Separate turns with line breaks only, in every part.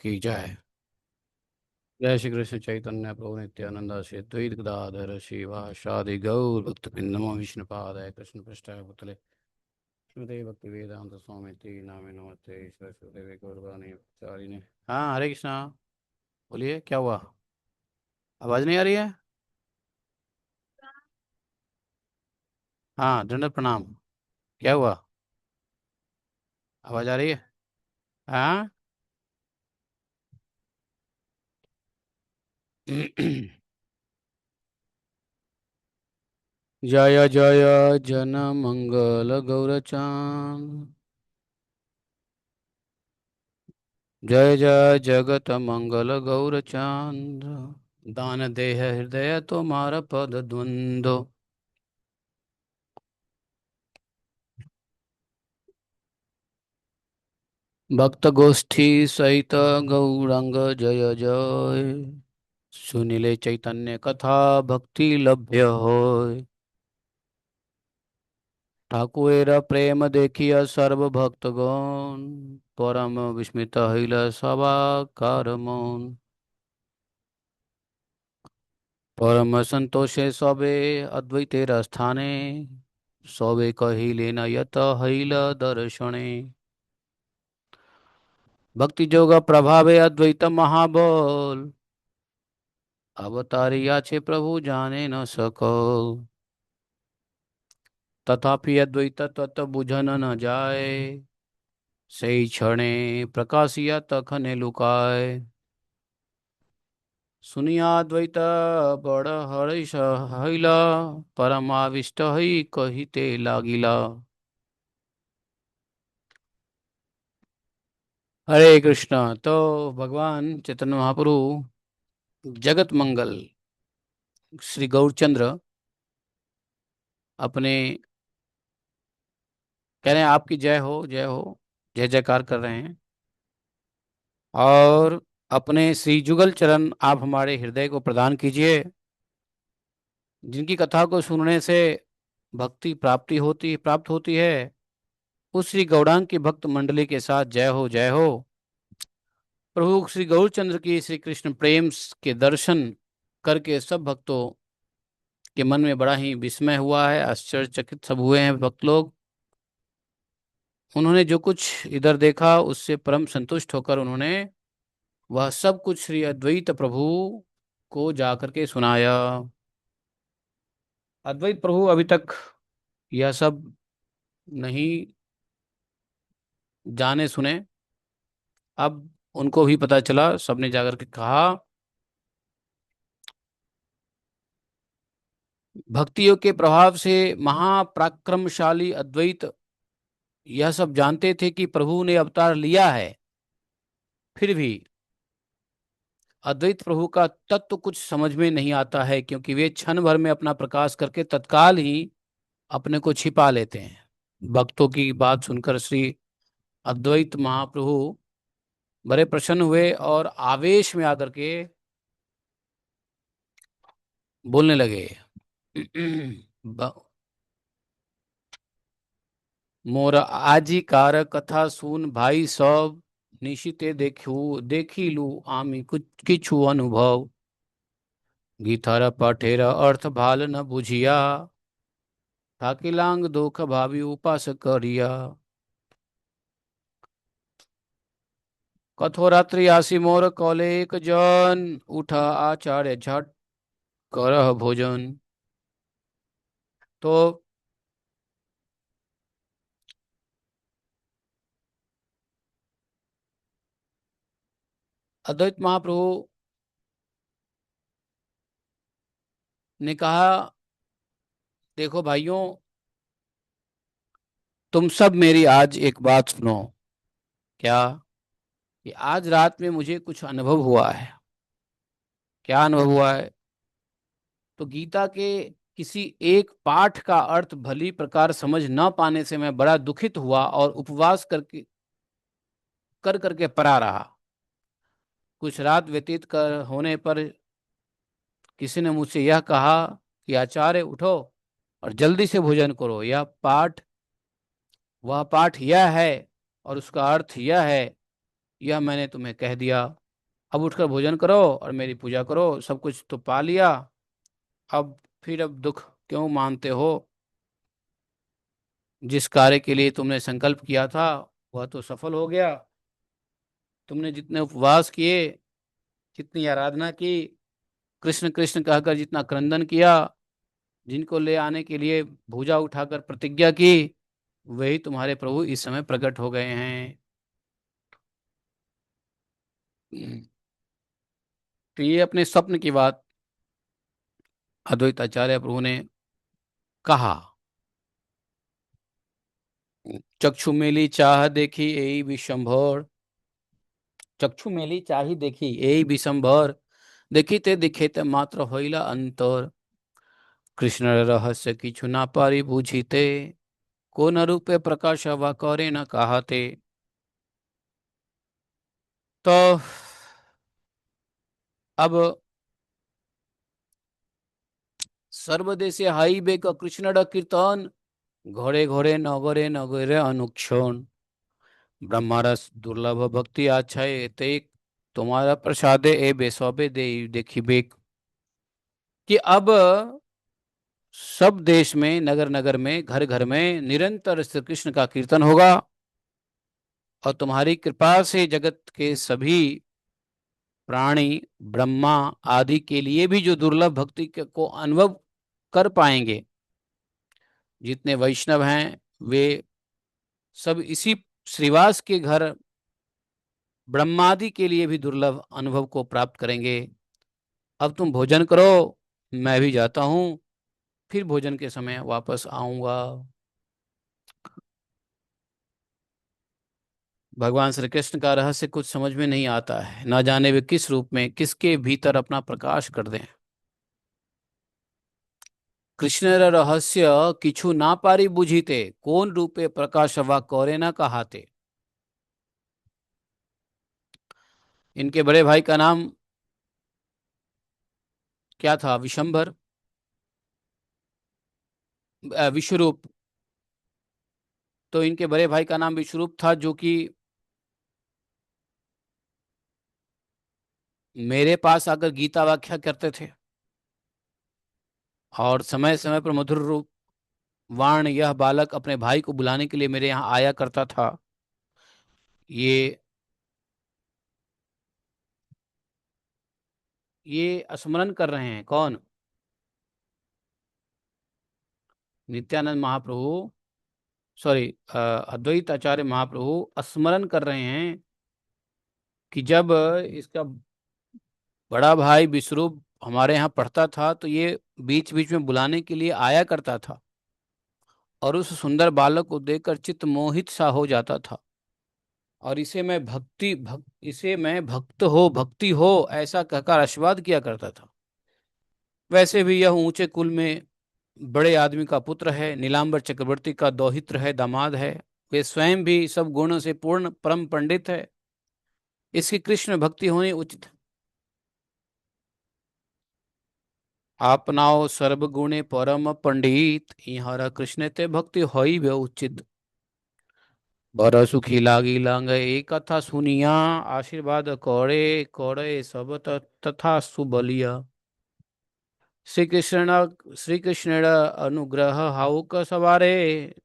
की जय। जय श्री कृष्ण चैतन्य प्रभु नित्यानंद श्री द्वैत गदाधर शिवासादि गौर भक्त नमो विष्णुपादाय कृष्ण पृष्ठाय भूतले श्रीमते भक्ति वेदांत स्वामी नामे नमस्ते सरस्वती गौरवाणी चारिणे। हाँ, हरे कृष्णा। बोलिए, क्या हुआ? आवाज नहीं आ रही है? हाँ, दंडवत प्रणाम। क्या हुआ? आवाज आ रही है? हाँ। जय जय जन मंगल गौरचांद। जय जय जगत मंगल गौरचांद। दान देह हृदय तुम्हारा पद द्वंद्व। भक्त गोष्ठी सहित गौरंग जय जय। सुनिले चैतन्य कथा भक्ति लभ्य होय। ठाकुर प्रेम देखिय सर्व भक्तगण। परम विस्मित हईल सभा कार मौन। परम संतोषे सबे अद्वैतेर स्थाने। सबे कहिले न यत हईल दर्शने। भक्ति जोग प्रभावे अद्वैत महाबल। अवतारिया छे प्रभु जाने न सको। तथापि अद्वैत तत्व बुझन न जाए। सही क्षणे प्रकाशिया तखने लुकाए। सुनिया अद्वैत बड़ हर्ष हईला। परमाविष्ट हई कहिते लागिला। हरे कृष्णा। तो भगवान चैतन्य महाप्रभु जगत मंगल श्री गौरचंद्र अपने कह रहे हैं आपकी जय हो जय हो। जय जयकार कर रहे हैं। और अपने श्री जुगल चरण आप हमारे हृदय को प्रदान कीजिए। जिनकी कथा को सुनने से भक्ति प्राप्त होती है। उस श्री गौरांग की भक्त मंडली के साथ जय हो जय हो। प्रभु श्री गौरचंद्र की श्री कृष्ण प्रेम के दर्शन करके सब भक्तों के मन में बड़ा ही विस्मय हुआ है। आश्चर्यचकित सब हुए हैं भक्त लोग। उन्होंने जो कुछ इधर देखा उससे परम संतुष्ट होकर उन्होंने वह सब कुछ श्री अद्वैत प्रभु को जाकर के सुनाया। अद्वैत प्रभु अभी तक यह सब नहीं जाने सुने। अब उनको भी पता चला, सबने जाकर के कहा। भक्तियों के प्रभाव से महापराक्रमशाली अद्वैत यह सब जानते थे कि प्रभु ने अवतार लिया है। फिर भी अद्वैत प्रभु का तत्व कुछ समझ में नहीं आता है, क्योंकि वे क्षण भर में अपना प्रकाश करके तत्काल ही अपने को छिपा लेते हैं। भक्तों की बात सुनकर श्री अद्वैत महाप्रभु बड़े प्रसन्न हुए और आवेश में आकर के बोलने लगे। ब- मोर आजी कार कथा सुन भाई सब। निशिते देखी लू आमी कुछ किछु अनुभव। गीतार पाठेर अर्थ भाल न बुझिया। ठाकिलांग दुख भावी उपास करिया। कठोरात्रि आसी मोर कौले एक जन। उठा आचार्य झट करह भोजन। तो अद्वैत महाप्रभु ने कहा, देखो भाइयों, तुम सब मेरी आज एक बात सुनो। क्या? कि आज रात में मुझे कुछ अनुभव हुआ है। क्या अनुभव हुआ है? तो गीता के किसी एक पाठ का अर्थ भली प्रकार समझ न पाने से मैं बड़ा दुखित हुआ और उपवास कर करके पड़ा रहा। कुछ रात व्यतीत कर होने पर किसी ने मुझसे यह कहा कि आचार्य उठो और जल्दी से भोजन करो। वह पाठ यह है और उसका अर्थ यह है यह मैंने तुम्हें कह दिया। अब उठकर भोजन करो और मेरी पूजा करो। सब कुछ तो पा लिया, अब दुख क्यों मानते हो? जिस कार्य के लिए तुमने संकल्प किया था वह तो सफल हो गया। तुमने जितने उपवास किए, जितनी आराधना की, कृष्ण कृष्ण कहकर जितना क्रंदन किया, जिनको ले आने के लिए भुजा उठाकर प्रतिज्ञा की, वही तुम्हारे प्रभु इस समय प्रकट हो गए हैं। तो ये अपने स्वप्न की बात अद्वैत आचार्य प्रभु ने कहा। चक्षु मेली चाह देखी यही विशंभर, चक्षु मेली चाही देखी यही विशंभर, देखिते दिखेते मात्र होइला अंतर, कृष्ण रहस्य किछु ना पारी बुझिते, को न रूपे प्रकाश वा करे न कहते। तो अब सर्वदेशे हाईबे का कृष्ण कीर्तन, घरे घरे नगरे नगरे अनुक्षण, ब्रह्मारस दुर्लभ भक्ति आछाए ते, तुम्हारा प्रसादे ए बेसबे दे देखिबे। कि अब सब देश में, नगर नगर में, घर घर में निरंतर श्री कृष्ण का कीर्तन होगा, और तुम्हारी कृपा से जगत के सभी प्राणी, ब्रह्मा आदि के लिए भी जो दुर्लभ भक्ति को अनुभव कर पाएंगे, जितने वैष्णव हैं वे सब इसी श्रीवास के घर ब्रह्मादि के लिए भी दुर्लभ अनुभव को प्राप्त करेंगे। अब तुम भोजन करो, मैं भी जाता हूँ, फिर भोजन के समय वापस आऊंगा। भगवान श्री कृष्ण का रहस्य कुछ समझ में नहीं आता है, ना जाने वे किस रूप में किसके भीतर अपना प्रकाश कर दें। कृष्णर रहस्य किछु ना पारी बुझीते, कौन रूपे प्रकाश वा कौरे ना कहाते। इनके बड़े भाई का नाम क्या था? विशंभर, विश्वरूप। तो इनके बड़े भाई का नाम विश्वरूप था, जो कि मेरे पास आकर गीता व्याख्या करते थे, और समय समय पर मधुर रूप वाण यह बालक अपने भाई को बुलाने के लिए मेरे यहाँ आया करता था। ये स्मरण कर रहे हैं कौन? नित्यानंद महाप्रभु, सॉरी, अद्वैत आचार्य महाप्रभु स्मरण कर रहे हैं कि जब इसका बड़ा भाई विश्वरूप हमारे यहाँ पढ़ता था तो ये बीच बीच में बुलाने के लिए आया करता था, और उस सुंदर बालक को देखकर चित्त मोहित सा हो जाता था, और इसे मैं भक्ति हो ऐसा कहकर आशीर्वाद किया करता था। वैसे भी यह ऊंचे कुल में बड़े आदमी का पुत्र है, नीलांबर चक्रवर्ती का दौहित्र है, दामाद है। वे स्वयं भी सब गुणों से पूर्ण परम पंडित है, इसकी कृष्ण भक्ति होनी उचित है। आपनाओ सर्वगुणे परम पंडित, इहारा कृष्ण ते भक्ति होई वे उचित, बर सुखी लागी लांग एक कथा सुनिया, आशीर्वाद करे करे सब तथा सुबलिया। श्री कृष्ण अनुग्रह हाउक सवारे,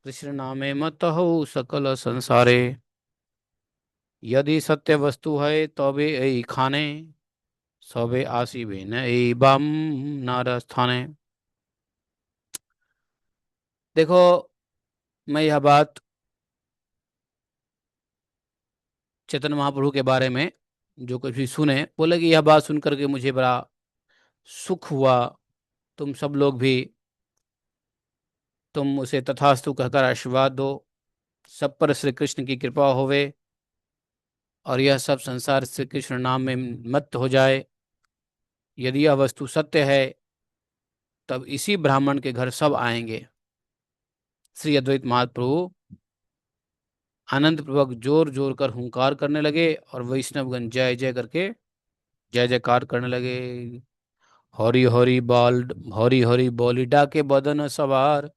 कृष्ण नामे मत हो सकल संसारे, यदि सत्य वस्तु है तबे ऐ खाने, सबे आसीबे न ऐ बाम नार स्थाने। देखो, मैं यह बात चैतन्य महाप्रभु के बारे में जो कुछ भी सुने, बोले कि यह बात सुन करके मुझे बड़ा सुख हुआ। तुम सब लोग भी, तुम उसे तथास्तु कहकर आशीर्वाद दो, सब पर श्री कृष्ण की कृपा होवे, और यह सब संसार श्री कृष्ण नाम में मत्त हो जाए। यदि यह वस्तु सत्य है तब इसी ब्राह्मण के घर सब आएंगे। श्री अद्वैत महाप्रभु आनंद पूर्वक जोर जोर कर हुंकार करने लगे, और वैष्णवगण जय जय करके जय जयकार करने लगे। हरि हरि बाल, हरि हरि बोली डाके बदन सवार,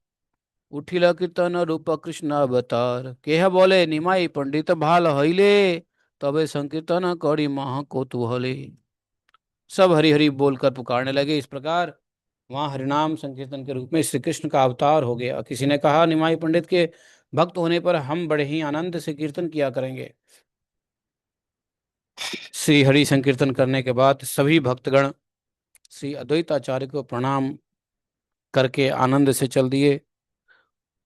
उठिला कीर्तन रूप कृष्ण अवतार, केह बोले निमाई पंडित भाल हईले, तबे संकीर्तन करी महा कौतूहली। सब हरि हरि बोलकर पुकारने लगे। इस प्रकार वहां हरिनाम संकीर्तन के रूप में श्री कृष्ण का अवतार हो गया। किसी ने कहा, निमाई पंडित के भक्त होने पर हम बड़े ही आनंद से कीर्तन किया करेंगे। श्री हरि संकीर्तन करने के बाद सभी भक्तगण श्री अद्वैताचार्य को प्रणाम करके आनंद से चल दिए।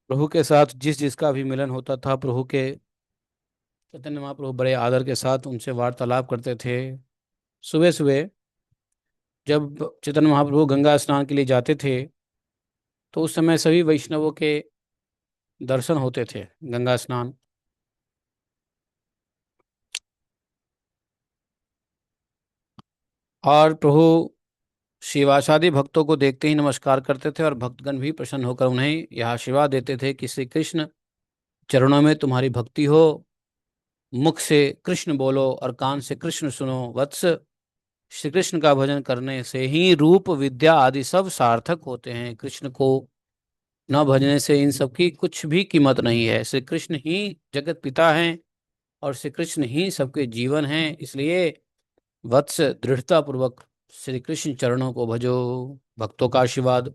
प्रभु के साथ जिस जिसका भी मिलन होता था, प्रभु के चैतन्य महाप्रभु बड़े आदर के साथ उनसे वार्तालाप करते थे। सुबह सुबह जब चैतन्य महाप्रभु गंगा स्नान के लिए जाते थे, तो उस समय सभी वैष्णवों के दर्शन होते थे। गंगा स्नान और प्रभु शिवासादि भक्तों को देखते ही नमस्कार करते थे, और भक्तगण भी प्रसन्न होकर उन्हें यह आशीर्वाद देते थे कि श्री कृष्ण चरणों में तुम्हारी भक्ति हो। मुख से कृष्ण बोलो और कान से कृष्ण सुनो वत्स। श्री कृष्ण का भजन करने से ही रूप विद्या आदि सब सार्थक होते हैं। कृष्ण को न भजने से इन सब की कुछ भी कीमत नहीं है। श्री कृष्ण ही जगत पिता हैं और श्री कृष्ण ही सबके जीवन हैं। इसलिए वत्स, दृढ़ता पूर्वक श्री कृष्ण चरणों को भजो। भक्तों का आशीर्वाद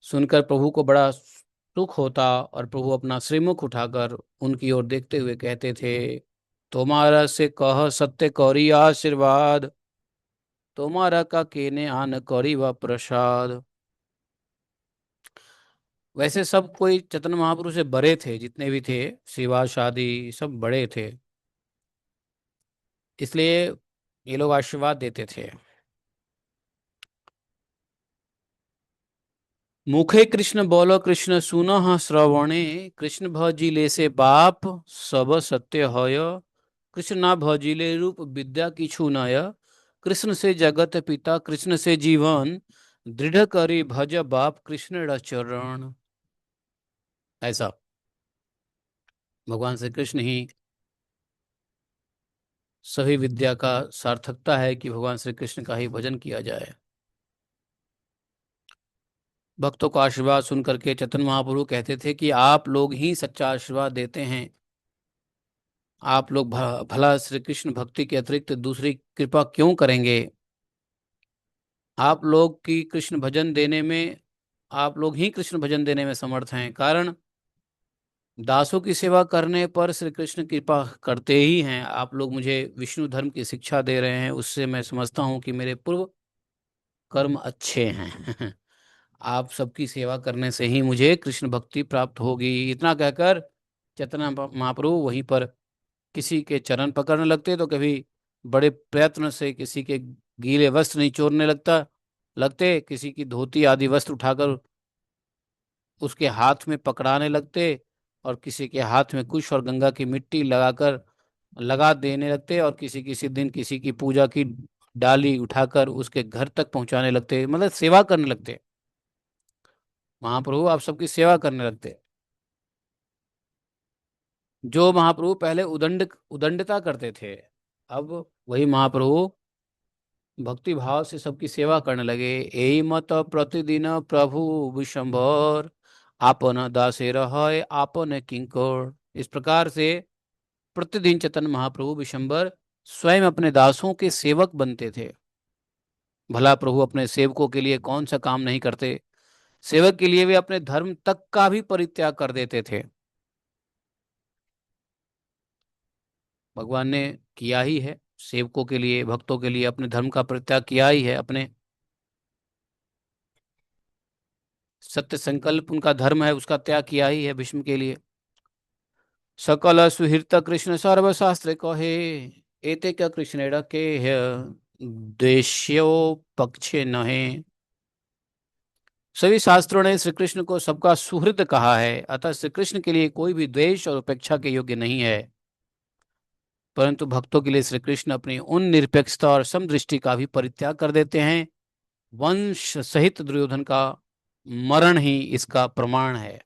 सुनकर प्रभु को बड़ा सुख होता, और प्रभु अपना श्रीमुख उठाकर उनकी ओर देखते हुए कहते थे, तुम्हारा से कह सत्य कौरी आशीर्वाद, तुम्हारा का केने आन कौरी व प्रसाद। वैसे सब कोई चैतन्य महाप्रभु से बड़े थे, जितने भी थे श्रीवास आदि सब बड़े थे, इसलिए ये लोग आशीर्वाद देते थे। मुखे कृष्ण बोलो कृष्ण सुनह श्रवणे, कृष्ण भजिले से बाप सब सत्य होय। कृष्ण ना भजिले रूप विद्या किछु नय, कृष्ण से जगत पिता कृष्ण से जीवन, दृढ़ करी भज बाप कृष्ण चरण। ऐसा भगवान श्री कृष्ण ही सभी विद्या का सार्थकता है कि भगवान श्री कृष्ण का ही भजन किया जाए। भक्तों का आशीर्वाद सुन करके चैतन्य महाप्रभु कहते थे कि आप लोग ही सच्चा आशीर्वाद देते हैं। आप लोग भला श्री कृष्ण भक्ति के अतिरिक्त दूसरी कृपा क्यों करेंगे। आप लोग की कृष्ण भजन देने में आप लोग ही कृष्ण भजन देने में समर्थ हैं। कारण दासों की सेवा करने पर श्री कृष्ण कृपा करते ही हैं। आप लोग मुझे विष्णु धर्म की शिक्षा दे रहे हैं, उससे मैं समझता हूँ कि मेरे पूर्व कर्म अच्छे हैं। आप सबकी सेवा करने से ही मुझे कृष्ण भक्ति प्राप्त होगी। इतना कहकर चैतन्य महाप्रभु वहीं पर किसी के चरण पकड़ने लगते, तो कभी बड़े प्रयत्न से किसी के गीले वस्त्र निचोड़ने लगते, किसी की धोती आदि वस्त्र उठाकर उसके हाथ में पकड़ाने लगते, और किसी के हाथ में कुश और गंगा की मिट्टी लगा देने लगते, और किसी किसी दिन किसी की पूजा की डाली उठाकर उसके घर तक पहुंचाने लगते, मतलब सेवा करने लगते। महाप्रभु आप सबकी सेवा करने लगते। जो महाप्रभु पहले उदंडता करते थे, अब वही महाप्रभु भक्ति भाव से सबकी सेवा करने लगे। यही मत प्रतिदिन प्रभु विशंभर, आपन दासे रहे आपन किंकर। इस प्रकार से प्रतिदिन चैतन्य महाप्रभु विशंबर स्वयं अपने दासों के सेवक बनते थे। भला प्रभु अपने सेवकों के लिए कौन सा काम नहीं करते। सेवक के लिए वे अपने धर्म तक का भी परित्याग कर देते थे। भगवान ने किया ही है, सेवकों के लिए भक्तों के लिए अपने धर्म का परित्याग किया ही है। अपने सत्य संकल्प उनका धर्म है, उसका त्याग किया ही है भीष्म के लिए। सकल सुहृत कृष्ण सर्वशास्त्र कहे, एते क्या कृष्ण के देश्यो पक्षे नहे। सभी शास्त्रों ने श्री कृष्ण को सबका सुहृद कहा है, अतः श्री कृष्ण के लिए कोई भी द्वेष और उपेक्षा के योग्य नहीं है। परंतु भक्तों के लिए श्री कृष्ण अपनी उन निरपेक्षता और समदृष्टि का भी परित्याग कर देते हैं। वंश सहित दुर्योधन का मरण ही इसका प्रमाण है।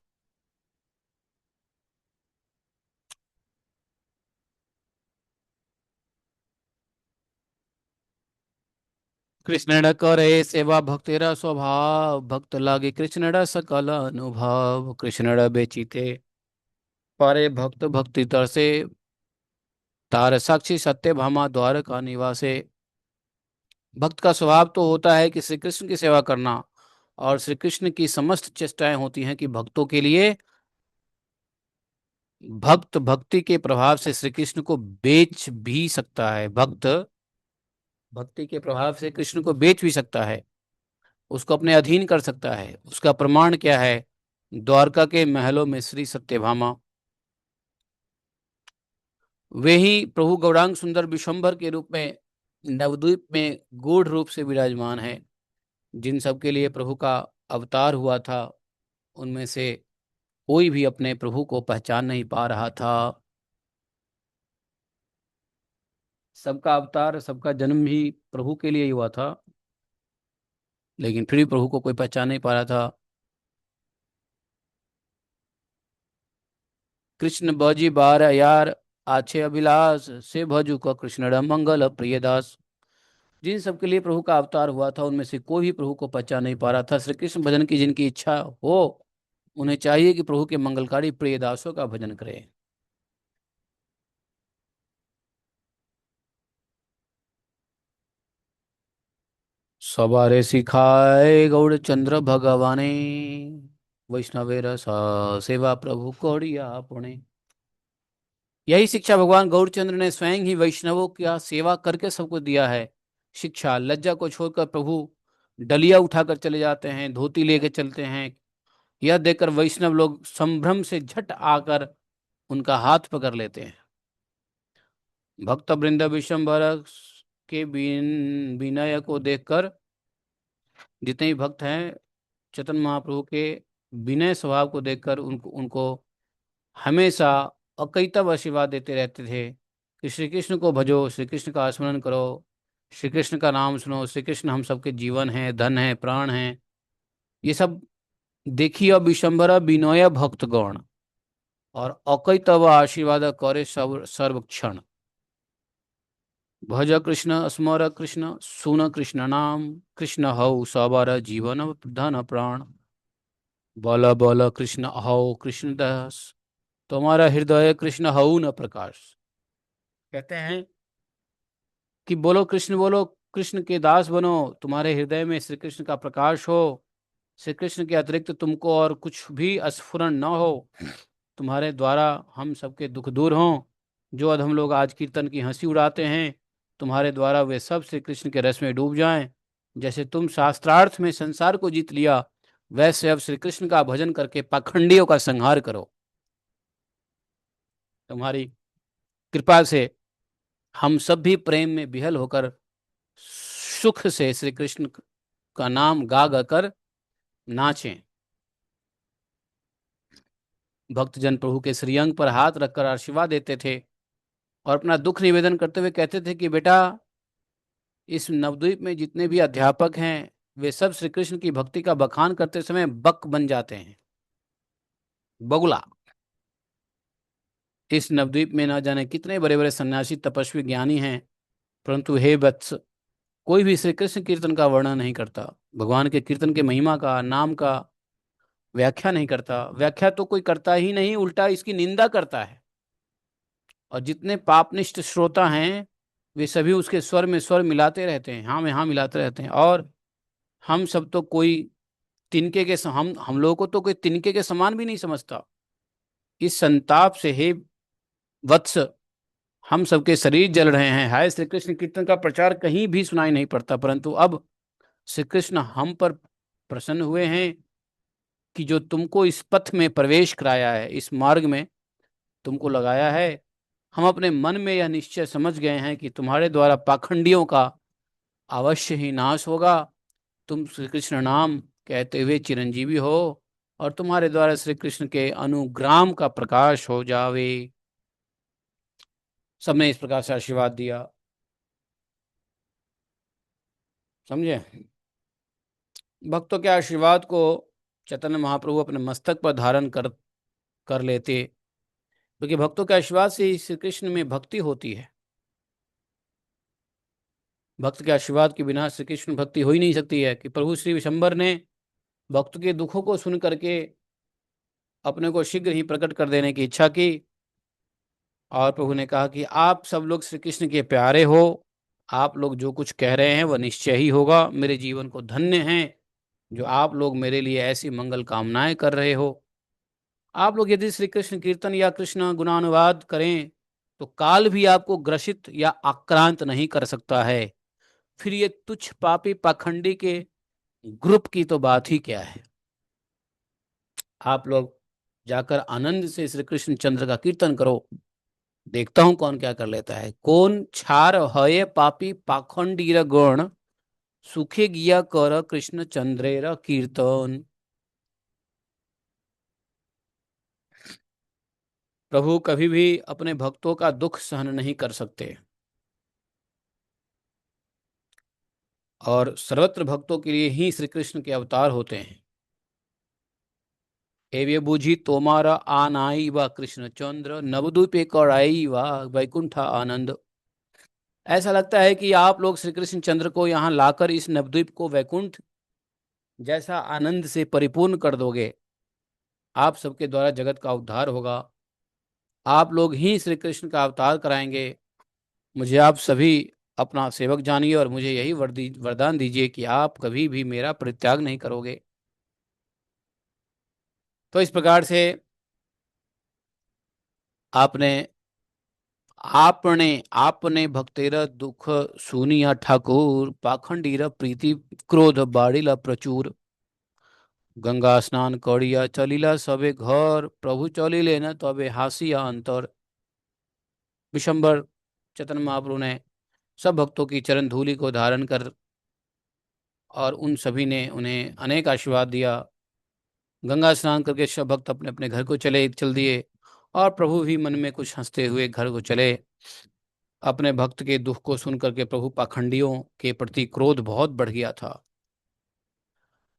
कृष्ण करे सेवा भक्तेरा स्वभाव, भक्त लागे कृष्ण सकल अनुभव। कृष्ण बेचिते पारे भक्त भक्ति तरसे, तार साक्षी सत्यभामा द्वारका निवासे। भक्त का स्वभाव तो होता है कि श्री कृष्ण की सेवा करना, और श्री कृष्ण की समस्त चेष्टाएं होती हैं कि भक्तों के लिए। भक्त भक्ति के प्रभाव से श्री कृष्ण को बेच भी सकता है। भक्त भक्ति के प्रभाव से कृष्ण को बेच भी सकता है, उसको अपने अधीन कर सकता है। उसका प्रमाण क्या है? द्वारका के महलों में श्री सत्यभामा, वे ही प्रभु गौरांग सुंदर विश्वम्भर के रूप में नवद्वीप में गूढ़ रूप से विराजमान है। जिन सब के लिए प्रभु का अवतार हुआ था, उनमें से कोई भी अपने प्रभु को पहचान नहीं पा रहा था। सबका अवतार, सबका जन्म भी प्रभु के लिए ही हुआ था, लेकिन फिर भी प्रभु को कोई पहचान नहीं पा रहा था। कृष्ण बजी बार यार आछे अभिलाष, से भजू का कृष्ण मंगल प्रियदास। जिन सबके लिए प्रभु का अवतार हुआ था, उनमें से कोई भी प्रभु को पहचान नहीं पा रहा था। श्री कृष्ण भजन की जिनकी इच्छा हो, उन्हें चाहिए कि प्रभु के मंगलकारी प्रियदासों का भजन करें। सवारे सिखाए गौड़ चंद्र भगवाने, वैष्णवे रसा सेवा प्रभु कोड़िया पुणे। यही शिक्षा भगवान गौरचंद्र ने स्वयं ही वैष्णवों की सेवा करके सबको दिया है। शिक्षा, लज्जा को छोड़कर प्रभु डलिया उठाकर चले जाते हैं, धोती लेके चलते हैं। यह देखकर वैष्णव लोग संभ्रम से झट आकर उनका हाथ पकड़ लेते हैं। भक्त वृंद विश्वम्भर के विनय को देखकर, जितने भी भक्त हैं चैतन्य महाप्रभु के विनय स्वभाव को देखकर उनको उनको हमेशा अकैतव आशीर्वाद देते रहते थे कि श्री कृष्ण को भजो, श्री कृष्ण का स्मरण करो, श्री कृष्ण का नाम सुनो, श्री कृष्ण हम सबके जीवन है, धन है, प्राण है। ये सब देखिए अब विशंबर विनय भक्त गण, और अकैतव आशीर्वाद करे सब सर्वक्षण। भज कृष्ण स्मर कृष्ण सुन कृष्ण नाम, कृष्ण हऊ सबर जीवन धन प्राण। बोल बोल कृष्ण हऊ कृष्ण दास, तुम्हारा हृदय कृष्ण हऊ न प्रकाश। कहते हैं कि बोलो कृष्ण, बोलो कृष्ण के दास बनो, तुम्हारे हृदय में श्री कृष्ण का प्रकाश हो, श्री कृष्ण के अतिरिक्त तुमको और कुछ भी स्फुरण न हो, तुम्हारे द्वारा हम सबके दुख दूर हों। जो अधम लोग आज कीर्तन की हंसी उड़ाते हैं, तुम्हारे द्वारा वे सब श्री कृष्ण के रस में डूब जाएं। जैसे तुम शास्त्रार्थ में संसार को जीत लिया, वैसे अब श्री कृष्ण का भजन करके पाखंडियों का संहार करो। तुम्हारी कृपा से हम सब भी प्रेम में विहल होकर सुख से श्री कृष्ण का नाम गा गा कर नाचें। भक्तजन प्रभु के श्रीअंग पर हाथ रखकर आशीर्वाद देते थे और अपना दुख निवेदन करते हुए कहते थे कि बेटा, इस नवद्वीप में जितने भी अध्यापक हैं, वे सब श्री कृष्ण की भक्ति का बखान करते समय बक बन जाते हैं, बगुला। इस नवद्वीप में न जाने कितने बड़े बड़े सन्यासी तपस्वी ज्ञानी हैं, परंतु हे वत्स, कोई भी श्री कृष्ण कीर्तन का वर्णन नहीं करता, भगवान के कीर्तन के महिमा का, नाम का व्याख्या नहीं करता। व्याख्या तो कोई करता ही नहीं, उल्टा इसकी निंदा करता है। और जितने पापनिष्ठ श्रोता हैं, वे सभी उसके स्वर में स्वर मिलाते रहते हैं, हाँ में हाँ मिलाते रहते हैं। और हम सब तो कोई तिनके के हम लोगों को तो कोई तिनके के समान भी नहीं समझता। इस संताप से हे वत्स, हम सबके शरीर जल रहे हैं। हाय, श्री कृष्ण कीर्तन का प्रचार कहीं भी सुनाई नहीं पड़ता, परंतु अब श्री कृष्ण हम पर प्रसन्न हुए हैं कि जो तुमको इस पथ में प्रवेश कराया है, इस मार्ग में तुमको लगाया है। हम अपने मन में यह निश्चय समझ गए हैं कि तुम्हारे द्वारा पाखंडियों का अवश्य ही नाश होगा। तुम श्री कृष्ण नाम कहते हुए चिरंजीवी हो, और तुम्हारे द्वारा श्री कृष्ण के अनुग्राम का प्रकाश हो जावे। सबने इस प्रकार से आशीर्वाद दिया। समझे? भक्तों के आशीर्वाद को चैतन्य महाप्रभु अपने मस्तक पर धारण कर कर लेते, क्योंकि भक्तों के आशीर्वाद से ही श्री कृष्ण में भक्ति होती है। भक्त के आशीर्वाद के बिना श्री कृष्ण भक्ति हो ही नहीं सकती है। कि प्रभु श्री विशंबर ने भक्त के दुखों को सुन करके अपने को शीघ्र ही प्रकट कर देने की इच्छा की, और प्रभु ने कहा कि आप सब लोग श्री कृष्ण के प्यारे हो, आप लोग जो कुछ कह रहे हैं वह निश्चय ही होगा। मेरे जीवन को धन्य है जो आप लोग मेरे लिए ऐसी मंगल कामनाएं कर रहे हो। आप लोग यदि श्री कृष्ण कीर्तन या कृष्ण गुणानुवाद करें तो काल भी आपको ग्रसित या आक्रांत नहीं कर सकता है। फिर ये तुच्छ पापी पाखंडी के ग्रुप की तो बात ही क्या है। आप लोग जाकर आनंद से श्री कृष्ण चंद्र का कीर्तन करो, देखता हूं कौन क्या कर लेता है। कौन छार हये पापी पाखंडीर गण, सुखे गिया कर कृष्ण चंद्रेर कीर्तन। प्रभु कभी भी अपने भक्तों का दुख सहन नहीं कर सकते और सर्वत्र भक्तों के लिए ही श्री कृष्ण के अवतार होते हैं। एवे बुझी तोमारा आनाई व कृष्ण चंद्र, नवद्वीपे कराई व वैकुंठा आनंद। ऐसा लगता है कि आप लोग श्री कृष्ण चंद्र को यहाँ लाकर इस नवद्वीप को वैकुंठ जैसा आनंद से परिपूर्ण कर दोगे। आप सबके द्वारा जगत का उद्धार होगा, आप लोग ही श्री कृष्ण का अवतार कराएंगे। मुझे आप सभी अपना सेवक जानिए और मुझे यही वरदान दीजिए कि आप कभी भी मेरा परित्याग नहीं करोगे। तो इस प्रकार से आपने आपने आपने भक्तेर दुख सुनिया ठाकुर, पाखंडीर प्रीति क्रोध बाड़िला प्रचुर। गंगा स्नान करिया चलिला सबे घर, प्रभु चलिले न तबे हासिया अंतर। विशंबर चैतन्य महाप्रभु ने सब भक्तों की चरण धूलि को धारण कर और उन सभी ने उन्हें अनेक आशीर्वाद दिया। गंगा स्नान करके सब भक्त अपने अपने घर को चल दिए और प्रभु भी मन में कुछ हंसते हुए घर को चले। अपने भक्त के दुख को सुन करके प्रभु पाखंडियों के प्रति क्रोध बहुत बढ़ गया था।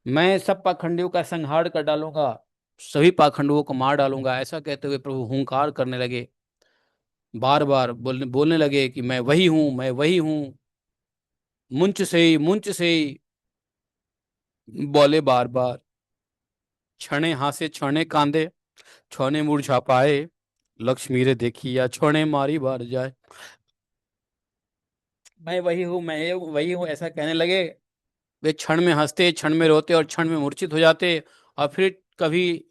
मैं सब पाखंडियों का संहार कर डालूंगा, सभी पाखंडुओं को मार डालूंगा, ऐसा कहते हुए प्रभु हुंकार करने लगे। बार बार बोलने लगे कि मैं वही हूं, मैं वही हूं। मुंच से ही बोले बार बार। क्षणे हासे क्षणे कांदे, छौने मूर्छा पाए, लक्ष्मी रे देखी या छोने मारी बार जाए। मैं वही हूँ, मैं वही हूँ, ऐसा कहने लगे। वे क्षण में हंसते, क्षण में रोते और क्षण में मूर्छित हो जाते और फिर कभी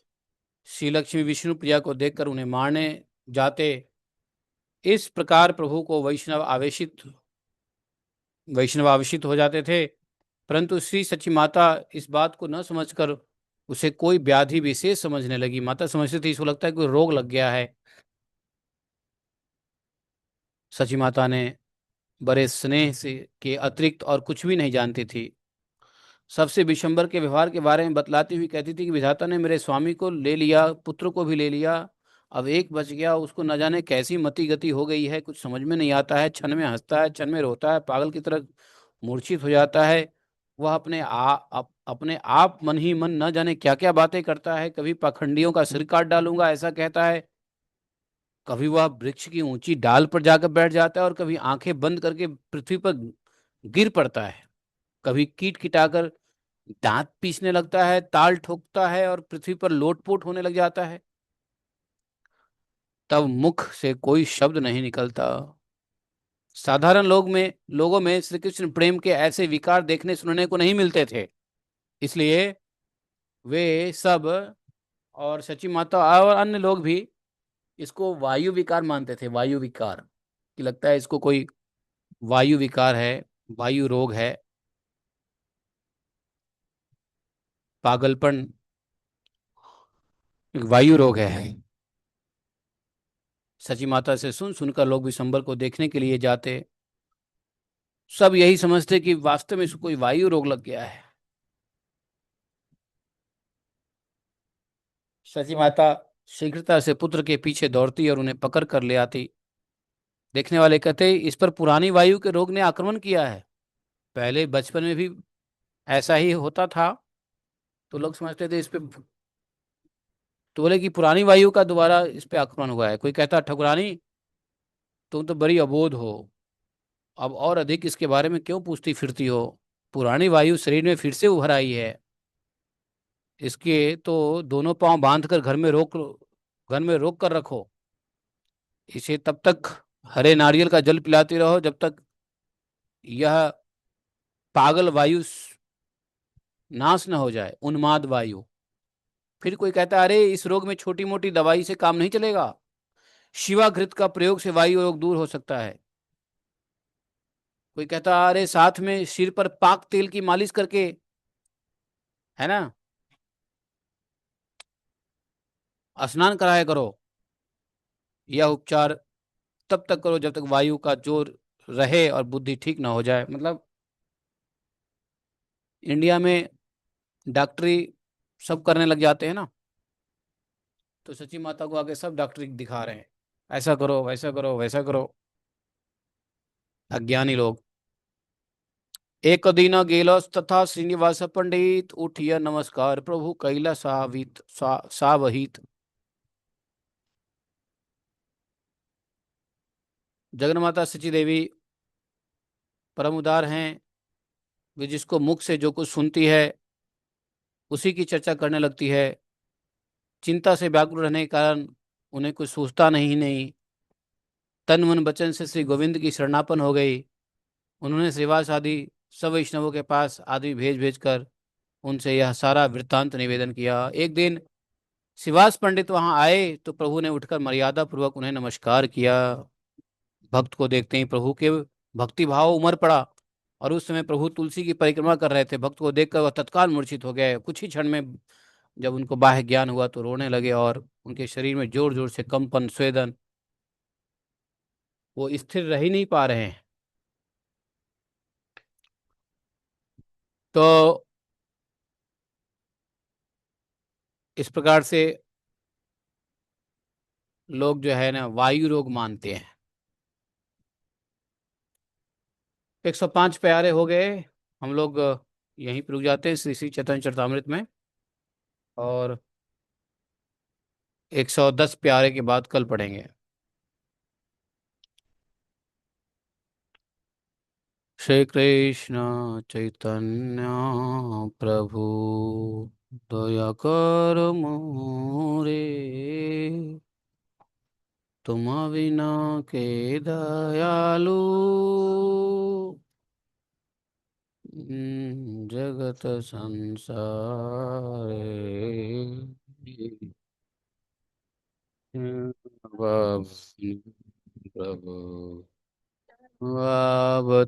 श्री लक्ष्मी विष्णु प्रिया को देखकर उन्हें मारने जाते। इस प्रकार प्रभु को वैष्णव आवेशित हो जाते थे। परंतु श्री सची माता इस बात को न समझकर उसे कोई व्याधि विशेष समझने लगी। माता समझती थी इसको लगता है कोई रोग लग गया है। सची माता ने बड़े स्नेह से के अतिरिक्त और कुछ भी नहीं जानती थी। सबसे विशंबर के व्यवहार के बारे में बतलाती हुई कहती थी कि विधाता ने मेरे स्वामी को ले लिया, पुत्र को भी ले लिया, अब एक बच गया, उसको न जाने कैसी मति गति हो गई है, कुछ समझ में नहीं आता है। क्षण में हंसता है, क्षण में रोता है, पागल की तरह मूर्छित हो जाता है। वह अपने आप मन ही मन न जाने क्या क्या बातें करता है। कभी पाखंडियों का सिर काट डालूंगा ऐसा कहता है, कभी वह वृक्ष की ऊंची डाल पर जाकर बैठ जाता है और कभी आंखें बंद करके पृथ्वी पर गिर पड़ता है। कभी कीट किटाकर दांत पीसने लगता है, ताल ठोकता है और पृथ्वी पर लोटपोट होने लग जाता है। तब मुख से कोई शब्द नहीं निकलता। साधारण लोगों में श्री कृष्ण प्रेम के ऐसे विकार देखने सुनने को नहीं मिलते थे। इसलिए वे सब और सची माता और अन्य लोग भी इसको वायु विकार मानते थे। वायु विकार कि लगता है इसको कोई वायु विकार है, वायु रोग है, पागलपन, वायु रोग है। सची माता से सुन सुनकर लोग विशंबर को देखने के लिए जाते। सब यही समझते कि वास्तव में इसको कोई वायु रोग लग गया है। सची माता शीघ्रता से पुत्र के पीछे दौड़ती और उन्हें पकड़ कर ले आती। देखने वाले कहते इस पर पुरानी वायु के रोग ने आक्रमण किया है, पहले बचपन में भी ऐसा ही होता था। तो लोग समझते थे इस पे, तो बोले कि पुरानी वायु का दोबारा इस पे आक्रमण हुआ है। कोई कहता ठकुरानी तुम तो बड़ी अबोध हो, अब और अधिक इसके बारे में क्यों पूछती फिरती हो। पुरानी वायु शरीर में फिर से उभर आई है, इसके तो दोनों पांव बांध कर घर में रोक कर रखो। इसे तब तक हरे नारियल का जल पिलाते रहो जब तक यह पागल वायु नाश न हो जाए, उन्माद वायु। फिर कोई कहता है अरे इस रोग में छोटी मोटी दवाई से काम नहीं चलेगा, शिवाघृत का प्रयोग से वायु रोग दूर हो सकता है। कोई कहता है अरे साथ में सिर पर पाक तेल की मालिश करके, है ना, स्नान कराया करो। यह उपचार तब तक करो जब तक वायु का जोर रहे और बुद्धि ठीक ना हो जाए। मतलब इंडिया में डॉक्टरी सब करने लग जाते हैं ना, तो सची माता को आगे सब डॉक्टरी दिखा रहे हैं, ऐसा करो वैसा करो वैसा करो। अज्ञानी लोग। एक दिन गेलस तथा श्रीनिवास पंडित उठिया नमस्कार प्रभु कैला सावित सावहित। जगन्माता सची देवी परम उदार हैं। वे जिसको मुख से जो कुछ सुनती है उसी की चर्चा करने लगती है। चिंता से व्याकुल रहने के कारण उन्हें कुछ सूझता नहीं। तन मन वचन से श्री गोविंद की शरणापन हो गई। उन्होंने श्रीवास आदि सब वैष्णवों के पास आदमी भेज भेज कर उनसे यह सारा वृत्तांत निवेदन किया। एक दिन शिवास पंडित वहां आए तो प्रभु ने उठकर मर्यादा पूर्वक उन्हें नमस्कार किया। भक्त को देखते ही प्रभु के भक्ति भाव उमड़ पड़ा, और उस समय प्रभु तुलसी की परिक्रमा कर रहे थे। भक्त को देखकर वह तत्काल मूर्छित हो गए। कुछ ही क्षण में जब उनको बाह्य ज्ञान हुआ तो रोने लगे, और उनके शरीर में जोर जोर से कंपन स्वेदन, वो स्थिर रह ही नहीं पा रहे हैं। तो इस प्रकार से लोग जो है ना वायु रोग मानते हैं। 105 प्यारे हो गए। हम लोग यहीं पर रुक जाते हैं श्री श्री चैतन्य चरितमृत में, और 110 प्यारे के बाद कल पढ़ेंगे। श्री कृष्ण चैतन्य प्रभु दया कर मोरे, तुम बिना के दयालु जगत संसार प्रभु। प्रभु